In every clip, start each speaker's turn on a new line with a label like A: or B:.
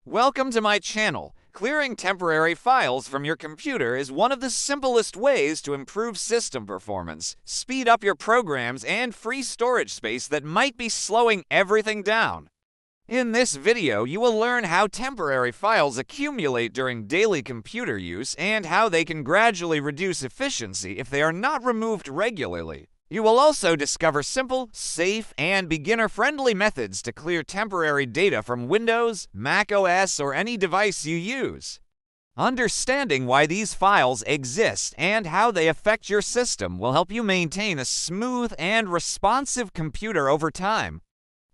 A: Welcome to my channel. Clearing temporary files from your computer is one of the simplest ways to improve system performance, speed up your programs, and free storage space that might be slowing everything down. In this video, you will learn how temporary files accumulate during daily computer use and how they can gradually reduce efficiency if they are not removed regularly. You will also discover simple, safe, and beginner-friendly methods to clear temporary data from Windows, macOS, or any device you use. Understanding why these files exist and how they affect your system will help you maintain a smooth and responsive computer over time.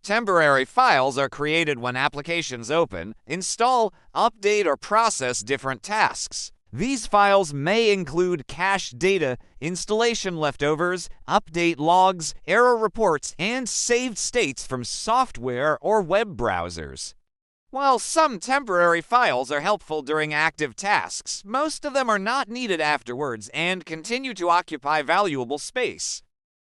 A: Temporary files are created when applications open, install, update, or process different tasks. These files may include cached data, installation leftovers, update logs, error reports, and saved states from software or web browsers. While some temporary files are helpful during active tasks, most of them are not needed afterwards and continue to occupy valuable space.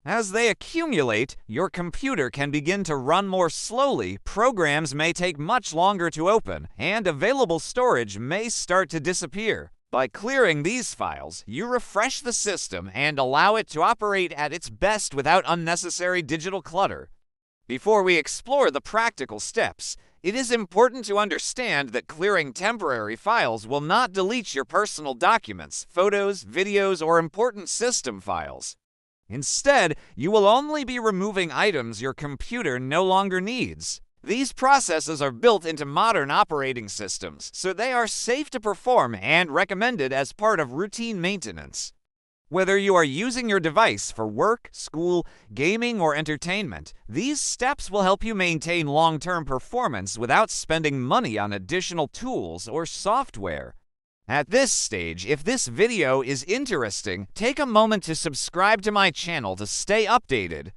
A: As they accumulate, your computer can begin to run more slowly, programs may take much longer to open, and available storage may start to disappear. By clearing these files, you refresh the system and allow it to operate at its best without unnecessary digital clutter. Before we explore the practical steps, it is important to understand that clearing temporary files will not delete your personal documents, photos, videos, or important system files. Instead, you will only be removing items your computer no longer needs. These processes are built into modern operating systems, so they are safe to perform and recommended as part of routine maintenance. Whether you are using your device for work, school, gaming, or entertainment, these steps will help you maintain long-term performance without spending money on additional tools or software. At this stage, if this video is interesting, take a moment to subscribe to my channel to stay updated.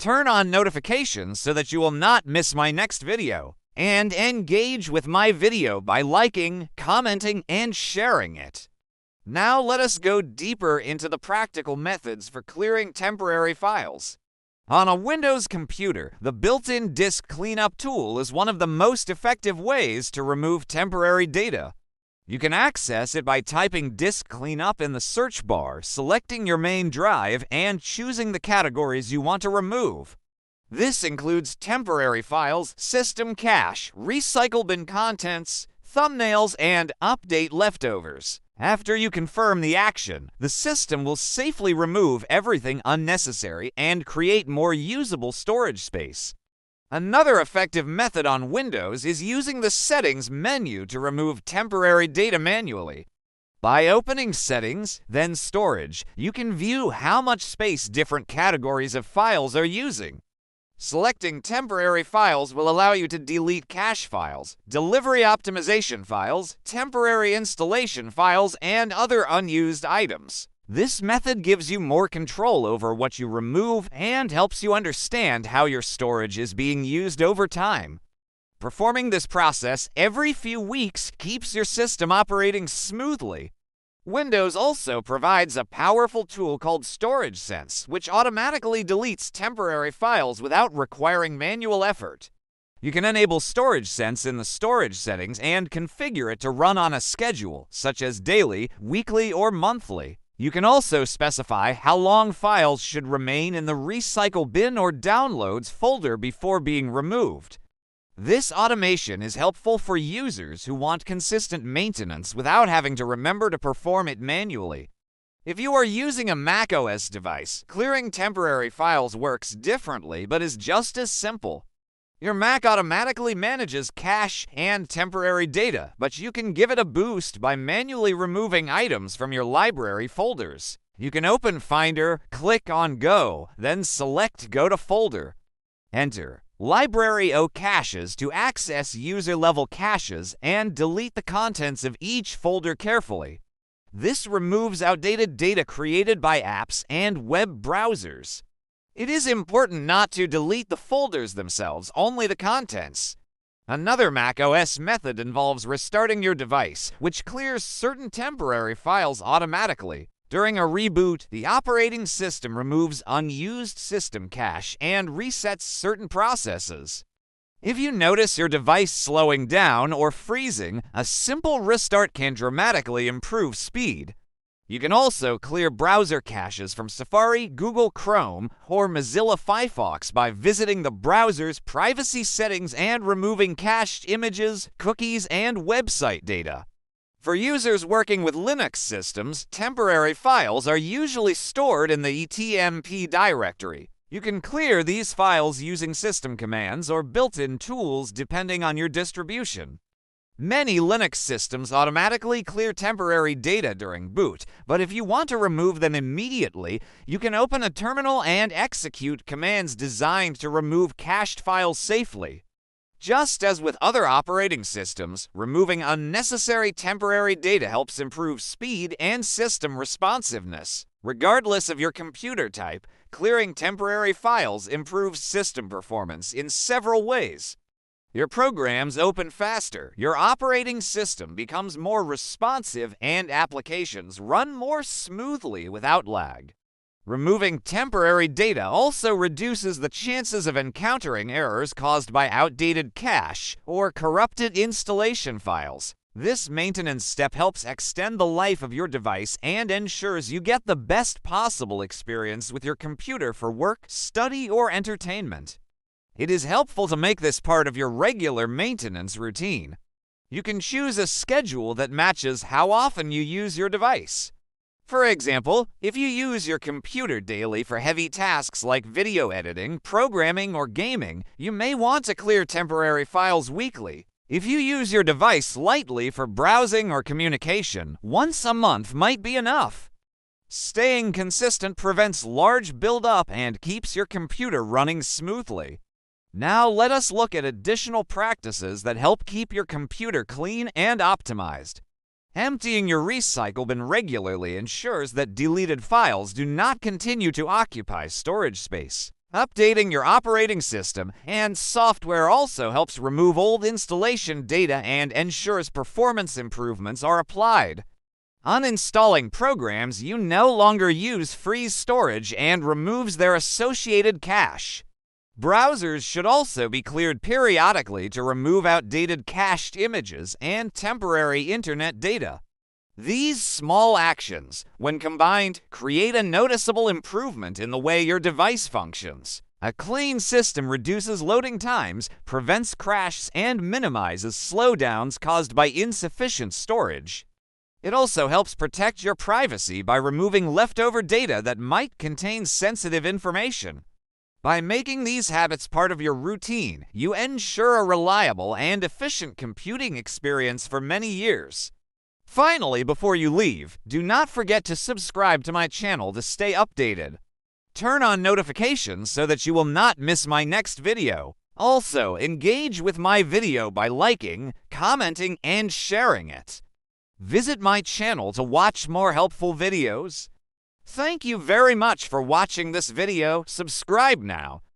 A: Turn on notifications so that you will not miss my next video, and engage with my video by liking, commenting, and sharing it. Now let us go deeper into the practical methods for clearing temporary files. On a Windows computer, the built-in disk cleanup tool is one of the most effective ways to remove temporary data. You can access it by typing Disk Cleanup in the search bar, selecting your main drive, and choosing the categories you want to remove. This includes temporary files, system cache, recycle bin contents, thumbnails, and update leftovers. After you confirm the action, the system will safely remove everything unnecessary and create more usable storage space. Another effective method on Windows is using the Settings menu to remove temporary data manually. By opening Settings, then Storage, you can view how much space different categories of files are using. Selecting temporary files will allow you to delete cache files, delivery optimization files, temporary installation files, and other unused items. This method gives you more control over what you remove and helps you understand how your storage is being used over time. Performing this process every few weeks keeps your system operating smoothly. Windows also provides a powerful tool called Storage Sense, which automatically deletes temporary files without requiring manual effort. You can enable Storage Sense in the storage settings and configure it to run on a schedule, such as daily, weekly, or monthly. You can also specify how long files should remain in the recycle bin or downloads folder before being removed. This automation is helpful for users who want consistent maintenance without having to remember to perform it manually. If you are using a macOS device, clearing temporary files works differently but is just as simple. Your Mac automatically manages cache and temporary data, but you can give it a boost by manually removing items from your library folders. You can open Finder, click on Go, then select Go to Folder. Enter Library O Caches to access user-level caches and delete the contents of each folder carefully. This removes outdated data created by apps and web browsers. It is important not to delete the folders themselves, only the contents. Another macOS method involves restarting your device, which clears certain temporary files automatically. During a reboot, the operating system removes unused system cache and resets certain processes. If you notice your device slowing down or freezing, a simple restart can dramatically improve speed. You can also clear browser caches from Safari, Google Chrome, or Mozilla Firefox by visiting the browser's privacy settings and removing cached images, cookies, and website data. For users working with Linux systems, temporary files are usually stored in the TMP directory. You can clear these files using system commands or built-in tools depending on your distribution. Many Linux systems automatically clear temporary data during boot, but if you want to remove them immediately, you can open a terminal and execute commands designed to remove cached files safely. Just as with other operating systems, removing unnecessary temporary data helps improve speed and system responsiveness. Regardless of your computer type, clearing temporary files improves system performance in several ways. Your programs open faster, your operating system becomes more responsive, and applications run more smoothly without lag. Removing temporary data also reduces the chances of encountering errors caused by outdated cache or corrupted installation files. This maintenance step helps extend the life of your device and ensures you get the best possible experience with your computer for work, study, or entertainment. It is helpful to make this part of your regular maintenance routine. You can choose a schedule that matches how often you use your device. For example, if you use your computer daily for heavy tasks like video editing, programming, or gaming, you may want to clear temporary files weekly. If you use your device lightly for browsing or communication, once a month might be enough. Staying consistent prevents large buildup and keeps your computer running smoothly. Now let us look at additional practices that help keep your computer clean and optimized. Emptying your recycle bin regularly ensures that deleted files do not continue to occupy storage space. Updating your operating system and software also helps remove old installation data and ensures performance improvements are applied. Uninstalling programs you no longer use frees storage and removes their associated cache. Browsers should also be cleared periodically to remove outdated cached images and temporary internet data. These small actions, when combined, create a noticeable improvement in the way your device functions. A clean system reduces loading times, prevents crashes, and minimizes slowdowns caused by insufficient storage. It also helps protect your privacy by removing leftover data that might contain sensitive information. By making these habits part of your routine, you ensure a reliable and efficient computing experience for many years. Finally, before you leave, do not forget to subscribe to my channel to stay updated. Turn on notifications so that you will not miss my next video. Also, engage with my video by liking, commenting, and sharing it. Visit my channel to watch more helpful videos. Thank you very much for watching this video. Subscribe now.